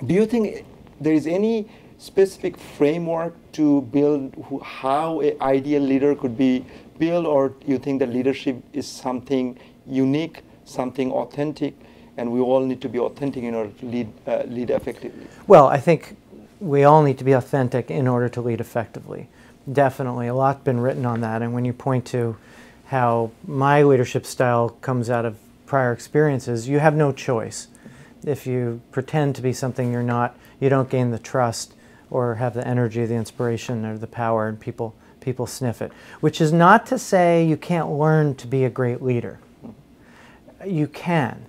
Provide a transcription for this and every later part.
Do you think there is any specific framework to build how an ideal leader could be built, or you think that leadership is something unique, something authentic, and we all need to be authentic in order to lead effectively? Well, I think we all need to be authentic in order to lead effectively. Definitely. A lot's been written on that, and when you point to how my leadership style comes out of prior experiences, you have no choice. If you pretend to be something you're not, you don't gain the trust or have the energy, the inspiration, or the power, and people sniff it. Which is not to say you can't learn to be a great leader. You can.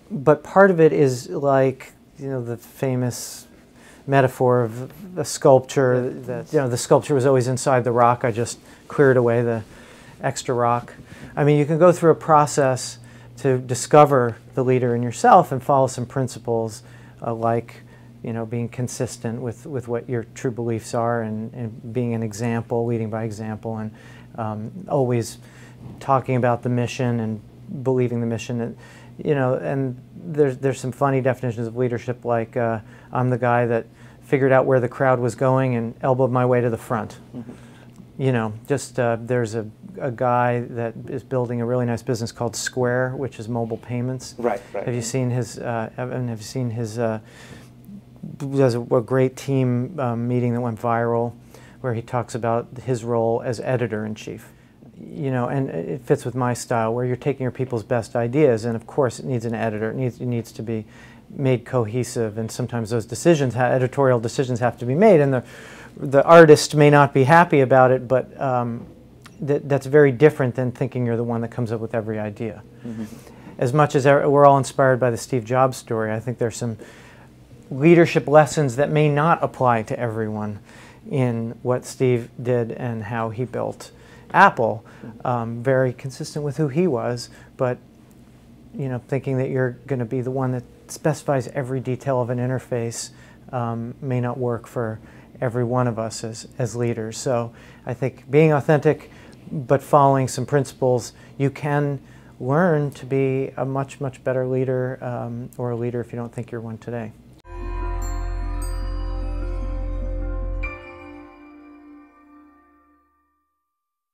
But part of it is like, you know, the famous metaphor of a sculpture that, you know, the sculpture was always inside the rock. I just cleared away the extra rock. I mean, you can go through a process to discover the leader in yourself and follow some principles like, you know, being consistent with what your true beliefs are, and being an example, leading by example, and always talking about the mission and believing the mission. And, you know, and there's some funny definitions of leadership, like I'm the guy that figured out where the crowd was going and elbowed my way to the front. Mm-hmm. You know, just there's a guy that is building a really nice business called Square, which is mobile payments. Right. Have you seen his? Evan, have you seen his? There's a great team meeting that went viral, where he talks about his role as editor-in-chief. You know, and it fits with my style, where you're taking your people's best ideas, and of course it needs an editor. It needs to be made cohesive, and sometimes those decisions, editorial decisions, have to be made, and the artist may not be happy about it, but that's very different than thinking you're the one that comes up with every idea. Mm-hmm. As much as we're all inspired by the Steve Jobs story, I think there's some leadership lessons that may not apply to everyone in what Steve did and how he built Apple. Very consistent with who he was, but, you know, thinking that you're going to be the one that specifies every detail of an interface may not work for every one of us as leaders. So I think being authentic but following some principles, you can learn to be a much, much better leader, or a leader if you don't think you're one today.